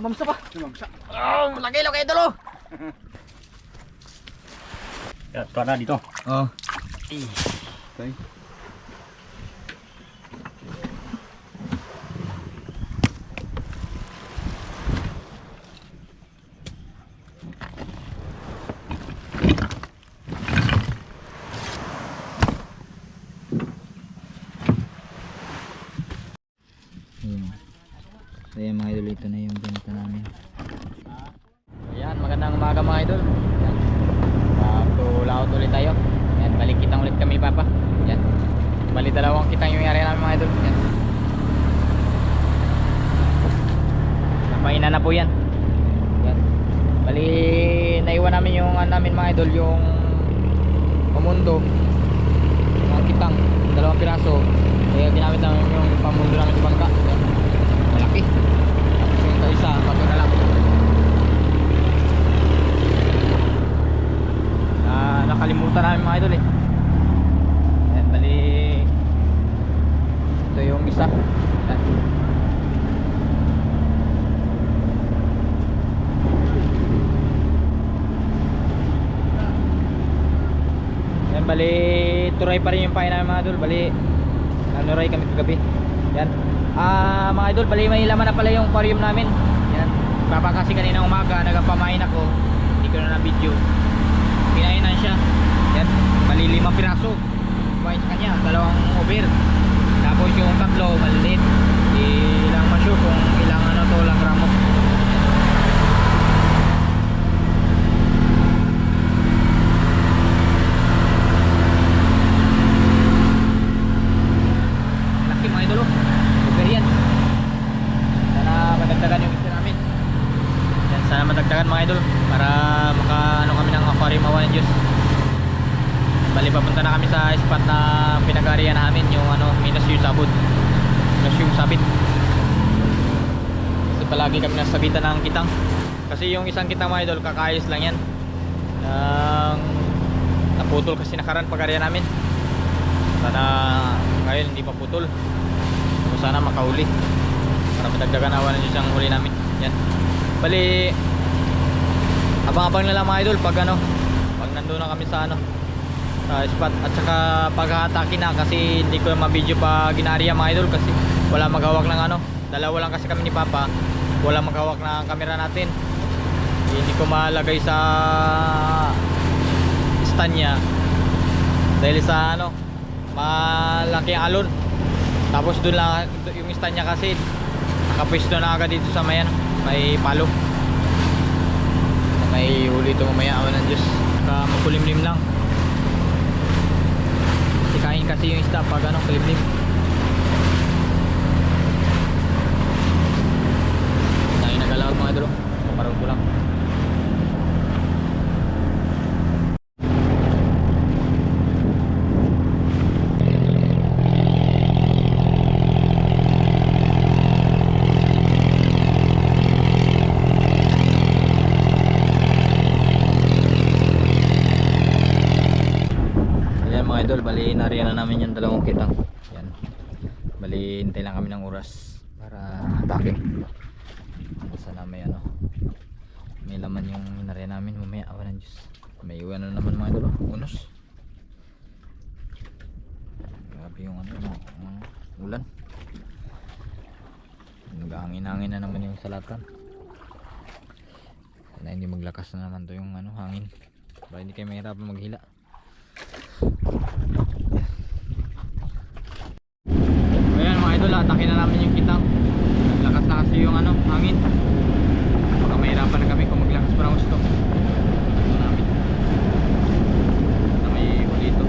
mamsa pa. Mamsa. Laki lo kayo idol oh. Ito na dito. Oh. Okay. So yan mga idol, ito na yung benta namin. Ayan, magandang umaga mga idol. Ayan. Laot ulit tayo. Ayan, balik kitang ulit kami papa. Ayan. Balik dalawang kitang yung yari namin mga idol. Ayan. Napaina na po yan. Ayan. Bali, naiwan namin yung namin mga idol, yung pamundo. Yung kitang, dalawang piraso. Kaya ginamit namin yung pamundo namin sa bangka. Ayan. Malaki. Tapos yung isa, bago na lang. Nakalimutan namin mga idol eh. Ayan, bali ito yung isa. Ayan. Ayan, bali turay pa rin yung pain namin mga idol. Bali nanuray kami kagabi. Ayan. Mga idol, bali may laman na pala yung aquarium namin. Ayan. Papa kasi kanina umaga nagpamain ako, hindi ko na video. Kinainan siya. Yan, bali 5 piraso. Kumain sa kanya, 2 over. Tapos yung 3 maliliit. Ilang masyo kung ilang ano to, lang gramo. Laki mga idolo. Over yan. Sana madagdagan yung isa namin. Yan, sana madagdagan mga idol para makaano kami ng aquarium, awan ng Diyos. Bali papunta na kami sa spot na pinag-aarian namin, yung ano, minus yung sabot. Minus yung sabit. Kasi palagi kami nasabitan ng kitang. Kasi yung isang kitang mga idol, kakayos lang yan. Naputol kasi nakaraan pag-aarian namin. Sana ngayon hindi maputol. So, sana makahuli para madagdagan awan ng Diyos ang huli namin. Yan. Bali abang-abang na lang mga idol pag ano, pag nandoon na kami sa ano, sa spot, at saka pag-atake na, kasi hindi ko ma-video pa ginariya mga idol kasi wala maghawak ng ano, dalawa lang kasi kami ni Papa, wala maghawak ng camera natin, hindi ko malagay sa stand niya dahil sa ano, malaki ang alon. Tapos doon lang yung stand niya kasi nakapwesto na agad dito sa may ano, may palo. May huli ito mamaya, awan ng Diyos. Makulimlim lang. Sikain kasi yung isda pag ano, kulimlim. Dahil nagalawag mga idol. Paparang ko lang. Idol, bali nariyan na namin yung 2 kitang. Yan. Bali hintay lang kami ng oras para atake. Sana may ano, may laman yung nariyan namin mamaya, awan ng Diyos. May iwan na naman mga idol, unos. Grabe yung ano, ulan. Naghahangin-hangin na naman yung salatan. Sana hindi maglakas na naman to yung ano, hangin. Para hindi kayo mahirapan maghila. Ayan mga idol, atake na namin yung kitang. Naglakas na kasi yung ano, hangin. Baka mahirapan na kami kung maglakas pa ng gusto. Ito namin na may huli ito.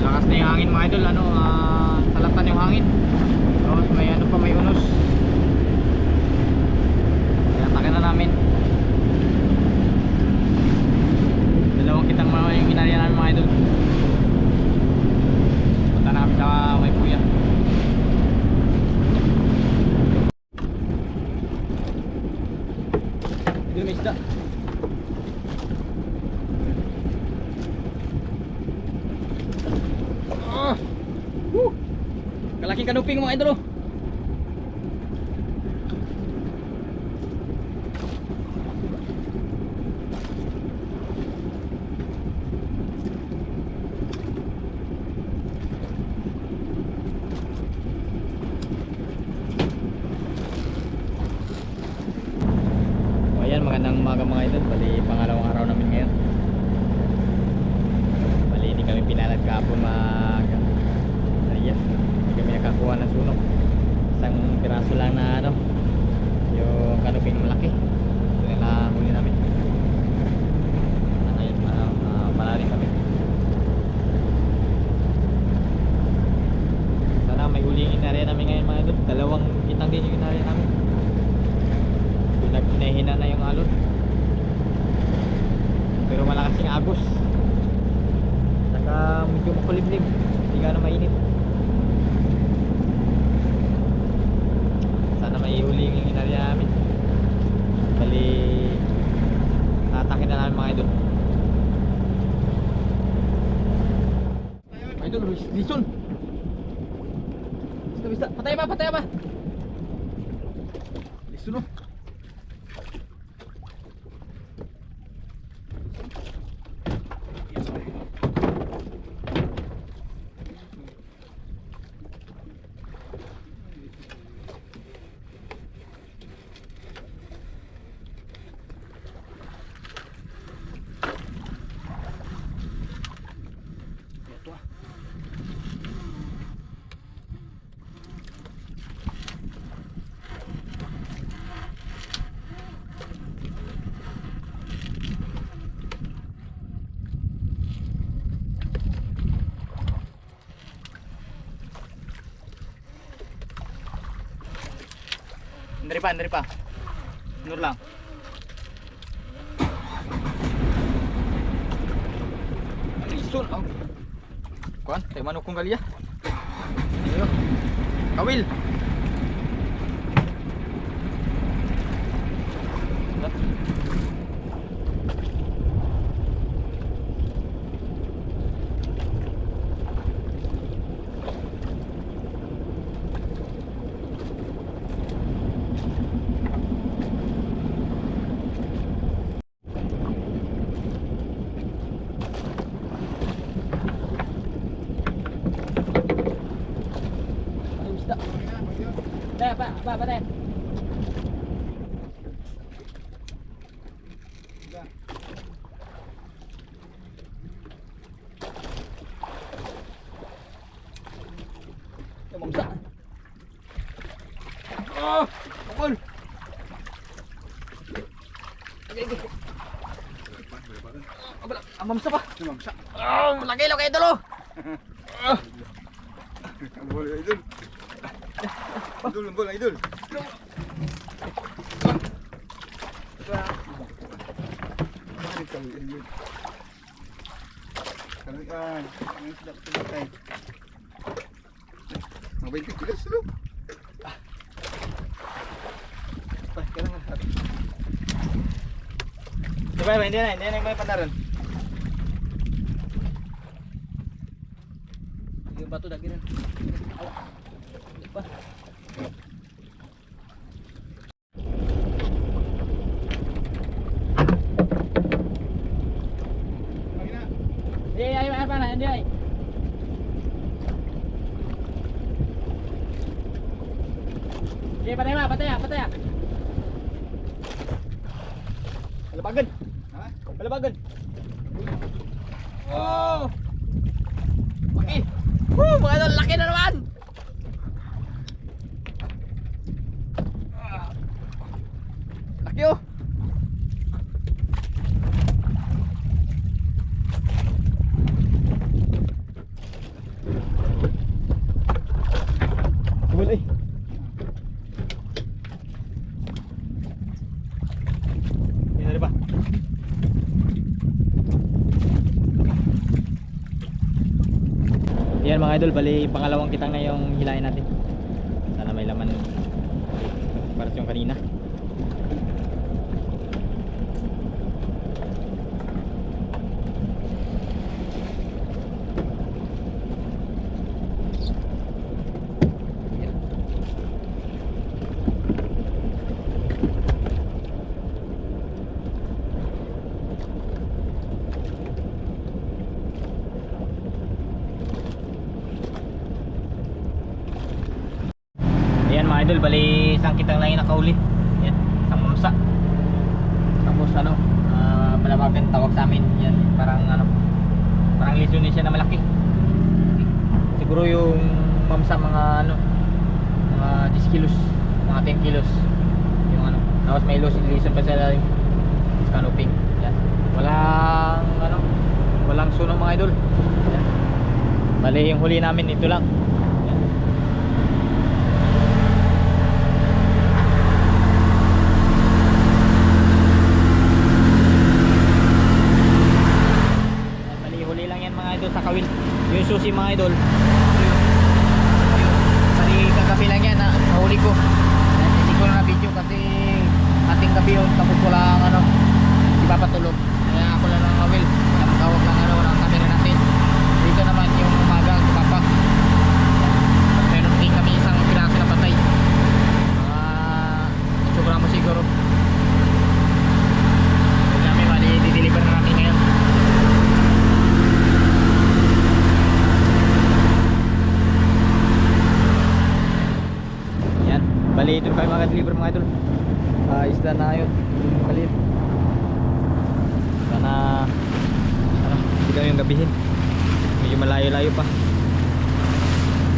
Lakas na yung hangin mga idol, ano, salatan yung hangin. Tapos may ano pa, may unos. Kaya atake na namin. Dalawang kitang mga yung ginariya namin mga idol. Punta na kami sa may puya. Dito may isda. Kalaking kanuping mga idol. agos. Saka medyo makulimlim, hindi ka na mainit. Sana may huli yung inarya namin. Bali tatakin na namin mga idol. Idol, lison. Bisa, patay ba? Lison, no? Andri pa. Nur lang. Lison, oh. Kuan, tayo manok kong galia. Ayo. Kawil. Apa teh? Mamsa. Oh, pukul. Mamsa pa. Mamsa. Oh, lagi lo kayo dulu. Boleh idul. Idul, boleh idul. Kalian, ini sudah selesai. Ngapain tikus lu? Coba hindi na may pandaran. Yung bato dagiran. Ay, apa na, hindi ay. Sige, patay ya. Palabagan. Ha? Palabagan. Oh! Laki! Mga idol, laki na naman! Laki oh! Kumulay! Yan na ba? Yan mga idol, bali pangalawang kitang na yung hilahin natin. Sana may laman para sa yung kanina. Ayan mga idol, bali isang kitang lang yung nakauli. Yan, isang mamsa. Tapos palabagan tawag sa amin. Yan, parang lisunin siya na malaki. Siguro yung mamsa mga mga 10 kilos, mga 10 kilos. Yung tapos may lison pa sa canoping. Yan. Walang sunog mga idol. Yan. Bali yung huli namin ito lang. mga idol sa kawil. Yung susi mga idol. Bali kagabi lang yan na nahuli ko. Hindi ko na video kasi ating gabi yun. Tapos wala ang ano, di pa patulog. Kaya ako lang ng kawil. Tawag lang ano ng camera natin. Dito naman yung umaga kapak. Meron din kami isang piraso na patay. Sobrang mo siguro. Kami mali di-deliver na namin ngayon. Yan, bali ito kami mga deliver mga idol. Isda na yun, maliit. Sana ano, hindi kami yung gabihin. Medyo malayo-layo pa.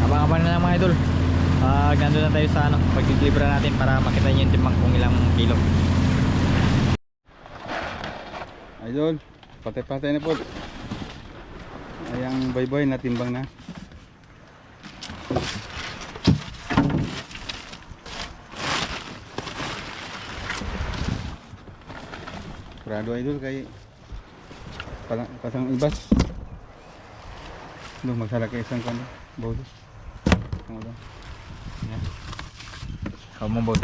Abang-abang na lang mga idol. Nandun na tayo sa ano, pag-deliver natin para makita nyo yung timbang kung ilang kilo. Idol, patay-patay na po. Ayang boy-boy na timbang na. Prado idol kay pasang ibas. Doon magsala kay isang kano, bawdo. Tama ba? Yan. Kau mo bot.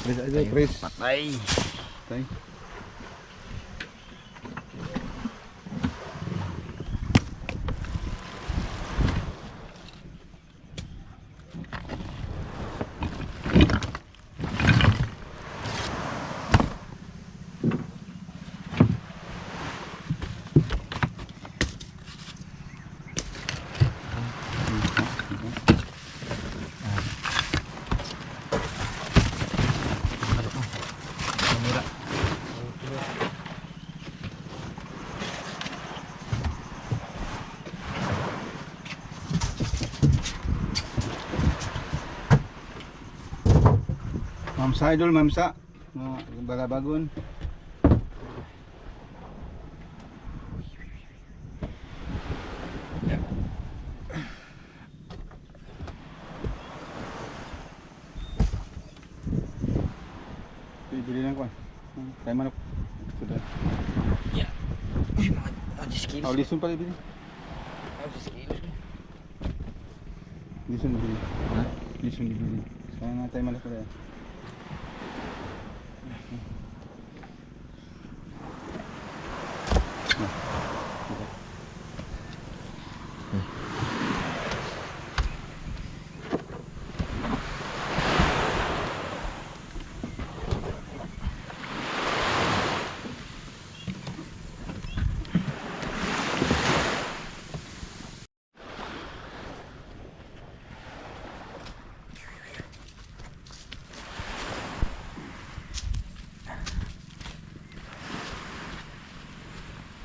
Press idol, press. Patay. Patay. Mamsa idol, mamsa. Balabagon. Bili lang ko. Kaya manok. Sudah. Yeah. Uy, mga 10 kilos. Lison pala bili. 10 kilos. Lison bili. Ha? Lison bili. Kaya nga tayo malaki pala.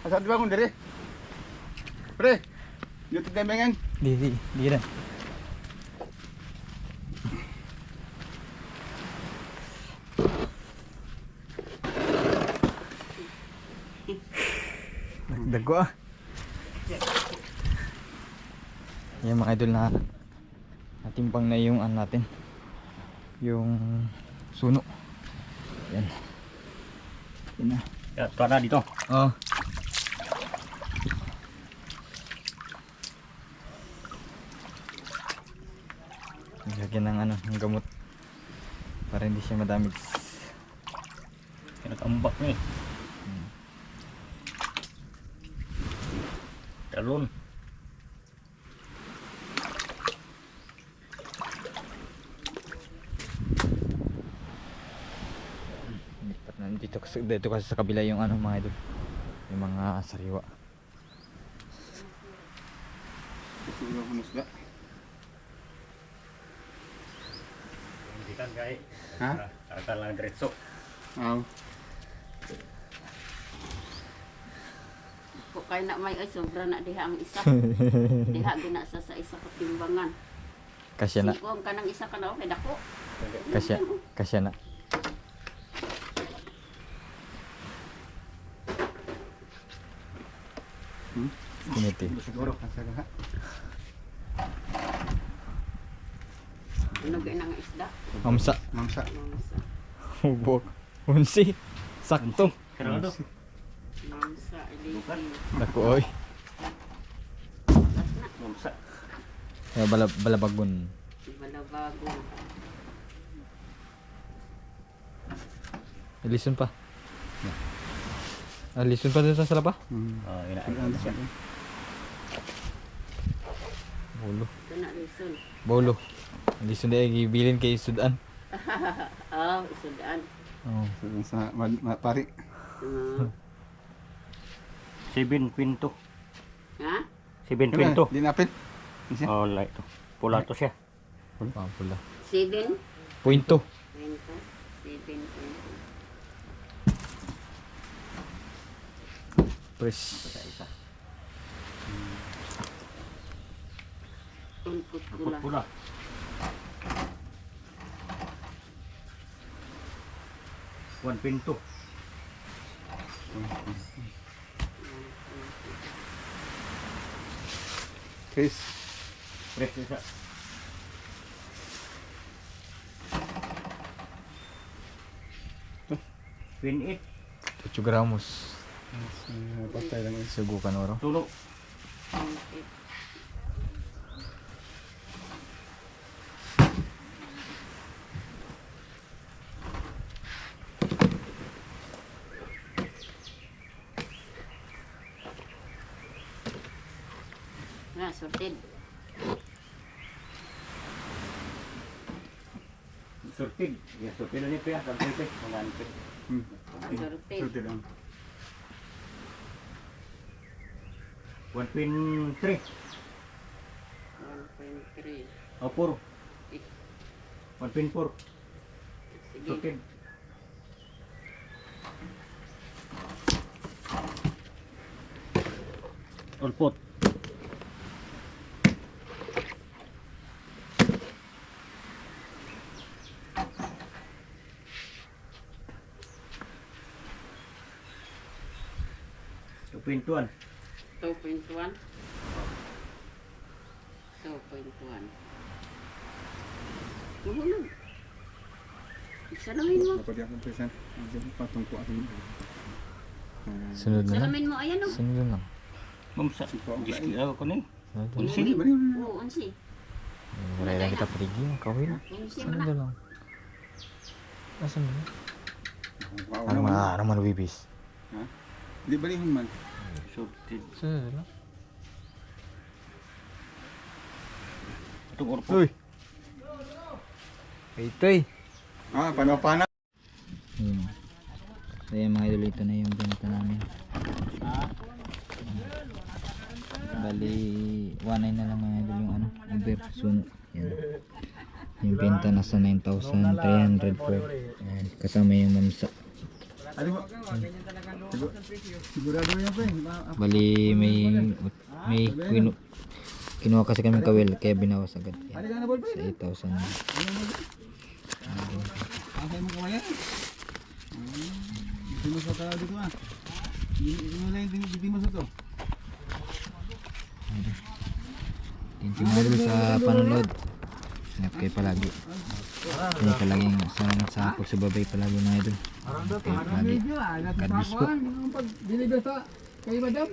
Asal bangun dari? Pre, yuk kita mengen. Di na. Nagdago ah. Yan mga idol na natimbang na yung ano natin. Yung suno. Yan. Yan na. Ito na dito. Oh. Lagyan ng ano, ng gamot para hindi siya madamage. Kinakambak ni. Talon. Lipat na dito kasi sa kabila yung ano mga idol. Yung mga sariwa. Sudah musda. Hindi kan kay. Ha? Atal lang diretso. Aw. Kung kaya na may ay sobra na diha ang isa. Diha ginasa sa isa ka timbangan. Kasya na. Siko ang kanang isa ka na kay dako. Kasya na. Hmm? Initi. Siguro kasagaha. Ano gaya ng isda? Mamsa. Mamsa. Mamsa. Hubog. Unsi. Sakto. Karado. Mamsa. Iliki. Dako oy. Mamsa. Kaya balabagon. Balabago. Listen pa. Listen pa dito sa laba. Oh, ina. Bolo. Ito na lison. Bolo. Listen na gibilin kay Sudan. Isudaan. Oh. Sa pari. 7.20. Ha? 7.20. Di napin. Oh, light to. Pula to siya. Pula. 7. Punto. 7. Press. Tulput Put pula. pula. One pinto. Chris. Press isa. Pin it. 8 gramos. Patay lang yun. Sugukan oro. Tulo. Na, sorted. Sorted. Ya, sorted na niya pa. Sorted pa. Manganpe. Sorted. Sorted lang. 1.3. 1.3. Oh, 4. 1.4. Sige. Sorted. Ulpot. Pintuan. 2.1. 2.1. Mahulog. Salamin mo. Dapat yung present. Patong ko atin. Sunod na lang. Salamin mo. Ayan o. Sunod na lang. Mamsa. Diski ako ko ni. Unsi. Bali, bali. Oo, unsi. Wala lang kita perigi. Kawin. Unsi mo Sunod na. na lang. Asan na? Wow Ano naman. man? Ano man wibis? Di bali man. Sorted. Sunod na lang. Itong orpo. Uy! Itoy! Pana. So yan mga idol, ito na yung benta namin. Bali 1.9 na lang mga idol yung ano, Uber Suno. Yan. Yung benta nasa 9,300 per. Yan. Kasama yung mamsa. Ano ba? Sigurado yan pa. Bali may kinuha kasi kami kawil kaya binawas agad. Yan. Sa 8,000. Asay mo kaya? Hindi mo sa tao dito Hindi mo sa to. Thank you mga idol sa panonood. Ingat kayo palagi. Ingat ka lagi sa pagsubabay palagi mga idol. Ingat kayo palagi. God bless po. Pag deliver sa kay madam.